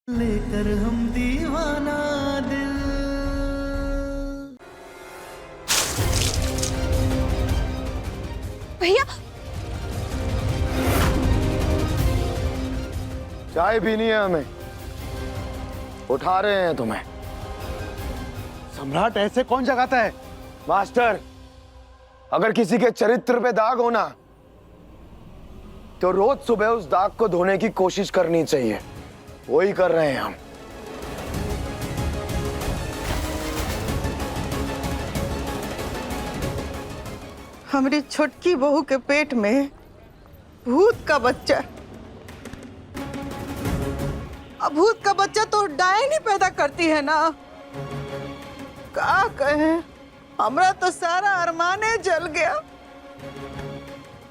लेकर हम दीवाना दिल। भैया चाय पीनी है हमें, उठा रहे हैं तुम्हें। सम्राट ऐसे कौन जगाता है? मास्टर, अगर किसी के चरित्र पे दाग हो ना, तो रोज सुबह उस दाग को धोने की कोशिश करनी चाहिए। वही कर रहे हैं हम। हमारी छोटकी बहू के पेट में भूत का बच्चा। अब भूत का बच्चा तो डायन ही पैदा करती है ना। क्या कहें, हमरा तो सारा अरमाने जल गया।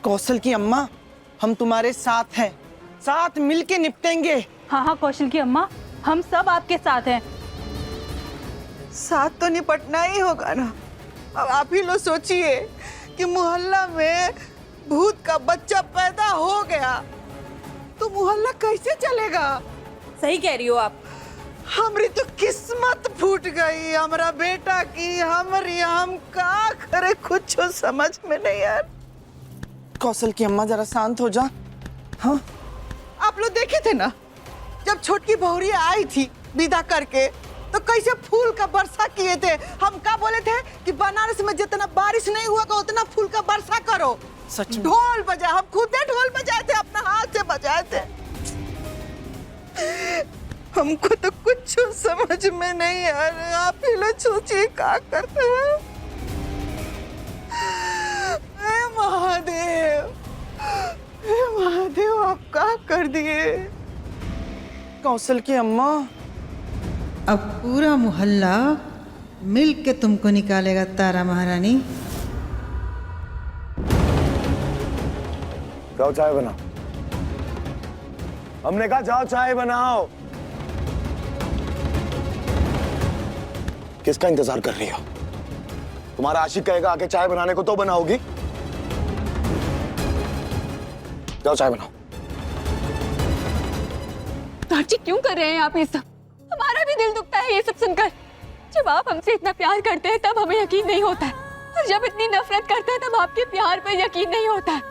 कौशल की अम्मा, हम तुम्हारे साथ हैं, साथ मिलके निपटेंगे। हाँ हाँ कौशल की अम्मा, हम सब आपके साथ हैं। साथ तो निपटना ही होगा ना। अब आप ही लोग सोचिए कि मोहल्ला में भूत का बच्चा पैदा हो गया तो मोहल्ला कैसे चलेगा। सही कह रही हो आप। हमारी तो किस्मत फूट गई हमारा बेटा की। हमारी हम का करे, कुछ समझ में नहीं यार। कौशल की अम्मा जरा शांत हो जा। हाँ, आप लोग देखे थे ना, जब छोटकी बहुरिया आई थी विदा करके तो कैसे फूल का वर्षा किए थे। हम क्या बोले थे कि बनारस में जितना बारिश नहीं हुआ उतना फूल का वर्षा करो। सच में? ढोल बजा, हम खुद ढोल बजाए थे, अपना हाथ से बजाए थे। हमको तो कुछ समझ में नहीं आ रहा। आप ही लोग सोचिए क्या करते हैं। हे महादेव, हे महादेव, आप क्या कर दिए। कौशल की अम्मा, अब पूरा मोहल्ला मिल के तुमको निकालेगा तारा महारानी। जाओ चाय बनाओ। हमने कहा जाओ चाय बनाओ। किसका इंतजार कर रही हो? तुम्हारा आशिक कहेगा आके चाय बनाने को तो बनाओगी। जाओ चाय बनाओ। जी क्यों कर रहे हैं आप ये सब? हमारा भी दिल दुखता है ये सब सुनकर। जब आप हमसे इतना प्यार करते हैं तब हमें यकीन नहीं होता है, और जब इतनी नफरत करते हैं तब आपके प्यार पर यकीन नहीं होता है।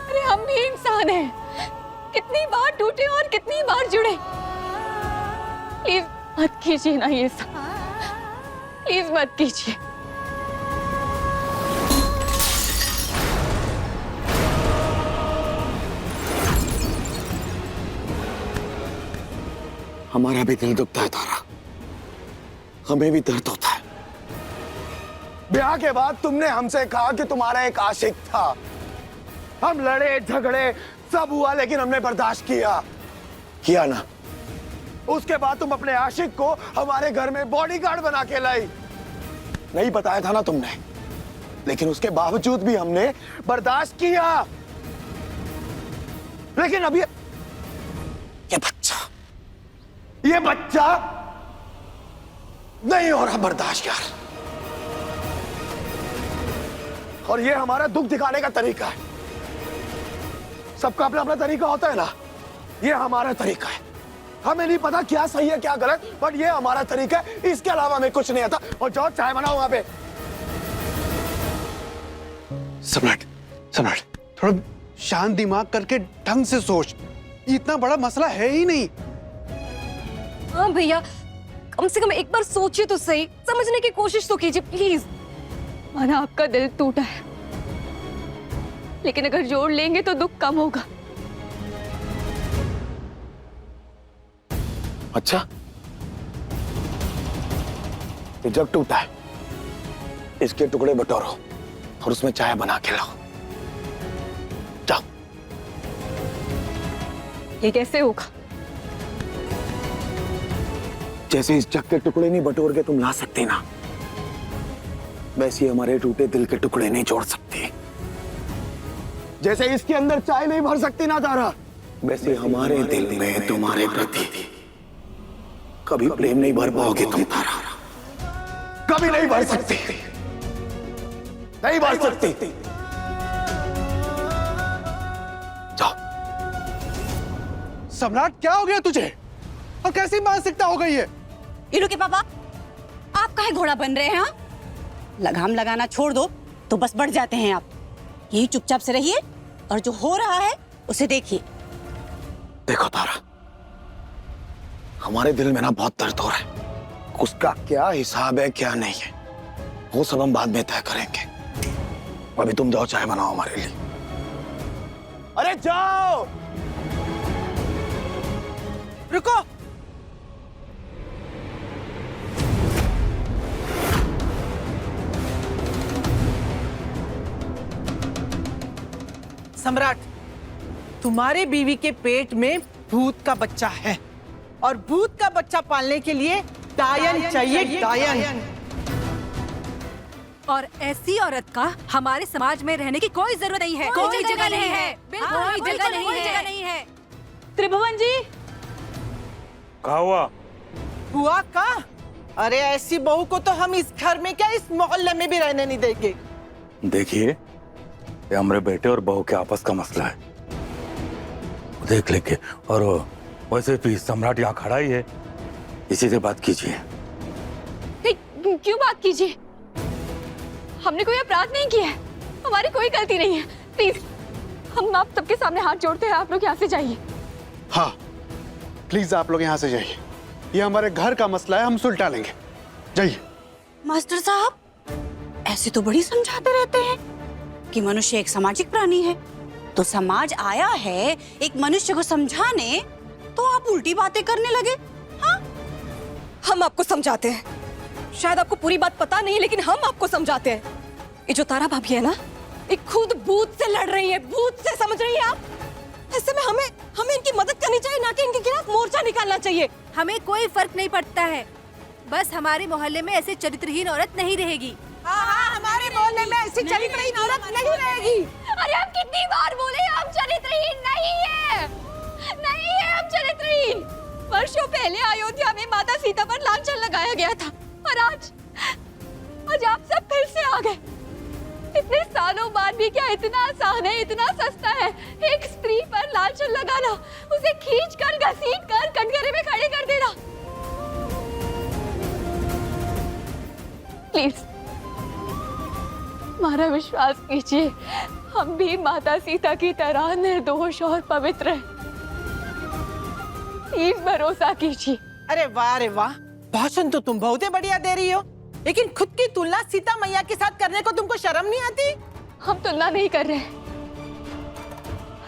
अरे हम भी इंसान हैं, कितनी बार टूटे और कितनी बार जुड़े। प्लीज मत कीजिए ना ये सब, प्लीज मत कीजिए। हमारा भी दिल दुखता है तारा, हमें भी दर्द होता है। ब्याह के बाद तुमने हमसे कहा कि तुम्हारा एक आशिक था। हम लड़े झगड़े सब हुआ, लेकिन हमने बर्दाश्त किया ना। उसके बाद तुम अपने आशिक को हमारे घर में बॉडीगार्ड बना के लाई। नहीं बताया था ना तुमने, लेकिन उसके बावजूद भी हमने बर्दाश्त किया। लेकिन अब ये बच्चा नहीं हो रहा बर्दाश्त यार। और ये हमारा दुख दिखाने का तरीका है। सबका अपना अपना तरीका होता है ना, ये हमारा तरीका है। हमें नहीं पता क्या सही है क्या गलत, बट ये हमारा तरीका है। इसके अलावा हमें कुछ नहीं आता। और जाओ चाय बनाओ वहां पे। सम्राट, सम्राट, थोड़ा शांत दिमाग करके ढंग से सोच। इतना बड़ा मसला है ही नहीं। हाँ भैया, कम से कम एक बार सोचिए तो सही, समझने की कोशिश तो कीजिए प्लीज। माना आपका दिल टूटा है, लेकिन अगर जोड़ लेंगे तो दुख कम होगा। अच्छा, ये जग टूटा है, इसके टुकड़े बटोरो और उसमें चाय बना के लाओ। जाओ। ये कैसे होगा? जैसे इस जग के टुकड़े नहीं बटोर के तुम ला सकती ना, वैसे हमारे टूटे दिल के टुकड़े नहीं जोड़ सकती। जैसे इसके अंदर चाय नहीं भर सकती ना तारा, वैसे हमारे दिल में तुम्हारे प्रति कभी प्रेम नहीं भर पाओगे तुम तारा। कभी नहीं भर सकती, नहीं भर सकती। सम्राट, क्या हो गया तुझे? और कैसी मानसिकता हो गई है? इनु के पापा, आप काहे घोड़ा बन रहे हैं? हाँ, लगाम लगाना छोड़ दो तो बस बढ़ जाते हैं आप। यही चुपचाप से रहिए और जो हो रहा है उसे देखिए। देखो तारा, हमारे दिल में ना बहुत दर्द हो रहा है। उसका क्या हिसाब है क्या नहीं है वो सब हम बाद में तय करेंगे। अभी तुम जाओ, चाय बनाओ हमारे लिए। अरे जाओ। रुको। सम्राट, तुम्हारे बीवी के पेट में भूत का बच्चा है और भूत का बच्चा पालने के लिए डायन चाहिए, डायन। और ऐसी औरत का हमारे समाज में रहने की कोई जरूरत नहीं है। कोई जगह नहीं है। बिल्कुल कोई जगह नहीं है। त्रिभुवन जी, कहा हुआ? हुआ का? अरे ऐसी बहू को तो हम इस घर में क्या, इस मोहल्ले में भी रहने नहीं देंगे। देखिए, ये हमारे बेटे और बहू के आपस का मसला है, देख लेंगे। और वैसे भी सम्राट यहाँ खड़ा ही है, इसी से बात कीजिए। क्यों बात कीजिए? हमने कोई अपराध नहीं किया है, हमारी कोई गलती नहीं है। प्लीज, हम आप सबके सामने हाथ जोड़ते हैं, आप लोग यहाँ से जाइए। हाँ, प्लीज आप लोग यहाँ से जाइए। ये हमारे घर का मसला है, हम सुलझा लेंगे। जाइए। मास्टर साहब, ऐसे तो बड़ी समझाते रहते हैं कि मनुष्य एक सामाजिक प्राणी है, तो समाज आया है एक मनुष्य को समझाने, तो आप उल्टी बातें करने लगे। हाँ, हम आपको समझाते हैं। शायद आपको पूरी बात पता नहीं, लेकिन हम आपको समझाते हैं। ये जो तारा भाभी है ना, ये खुद भूत से लड़ रही है, भूत से, समझ रही है आप? ऐसे में हमें इनकी मदद करनी चाहिए, ना कि इनके खिलाफ मोर्चा निकालना चाहिए। हमें कोई फर्क नहीं पड़ता है, बस हमारे मोहल्ले में ऐसे चरित्रहीन औरत नहीं रहेगी। हाँ, हमारे मोहल्ले में ऐसी चरित्रहीन औरत नहीं रहेगी। अरे हम कितनी बार बोले, हम चरित्रहीन नहीं है, नहीं है हम चरित्रहीन। वर्षों पहले अयोध्या में माता सीता पर लांछन लगाया गया था, और आज आप सब फिर से आ गए। इतने सालों बाद भी क्या इतना आसान है, इतना सस्ता है एक स्त्री पर लांछन लगाना, उसे खींच कर, घसीट कर कटघरे में खड़े कर देना? प्लीज हमारा विश्वास कीजिए, हम भी माता सीता की तरह निर्दोष और पवित्र हैं। प्लीज भरोसा कीजिए। अरे वाह, अरे वाह, भाषण तो तुम बहुत ही बढ़िया दे रही हो, लेकिन खुद की तुलना सीता मैया के साथ करने को तुमको शर्म नहीं आती? हम तुलना नहीं कर रहे,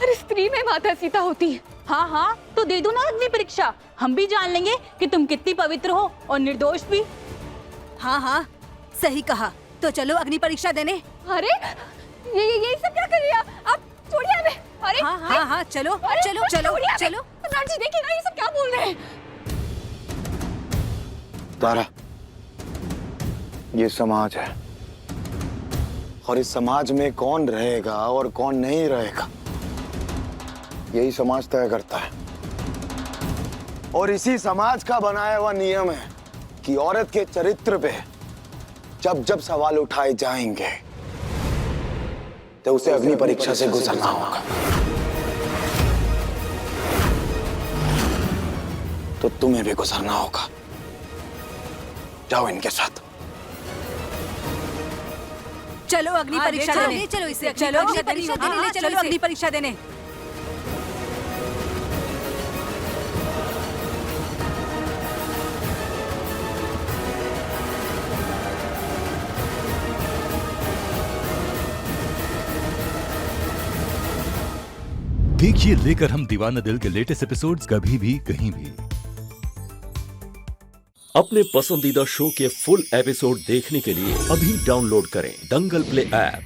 हर स्त्री में माता सीता होती है। हाँ हाँ, तो दे दो ना अग्नि परीक्षा, हम भी जान लेंगे कि तुम कितनी पवित्र हो और निर्दोष भी। हाँ हाँ, सही कहा। तो चलो अग्नि परीक्षा देने। अरे ये सब क्या कर रही है आप? छोड़िए हमें। अरे हाँ हाँ हाँ, चलो चलो चलो चलो। सम्राट जी देखिए ना, ये सब क्या बोल रहे हैं? तारा, ये समाज है, और इस समाज में कौन रहेगा और कौन नहीं रहेगा यही समाज तय करता है। और इसी समाज का बनाया हुआ नियम है कि औरत के चरित्र पे जब जब सवाल उठाए जाएंगे तो उसे अग्नि परीक्षा से गुजरना होगा। तो तुम्हें भी गुजरना होगा। जाओ इनके साथ। चलो अग्नि परीक्षा देने। चलो इसे, चलो अग्नि परीक्षा देने, चलो अग्नि परीक्षा देने। देखिए लेकर हम दीवाना दिल के लेटेस्ट एपिसोड्स कभी भी कहीं भी। अपने पसंदीदा शो के फुल एपिसोड देखने के लिए अभी डाउनलोड करें दंगल प्ले ऐप।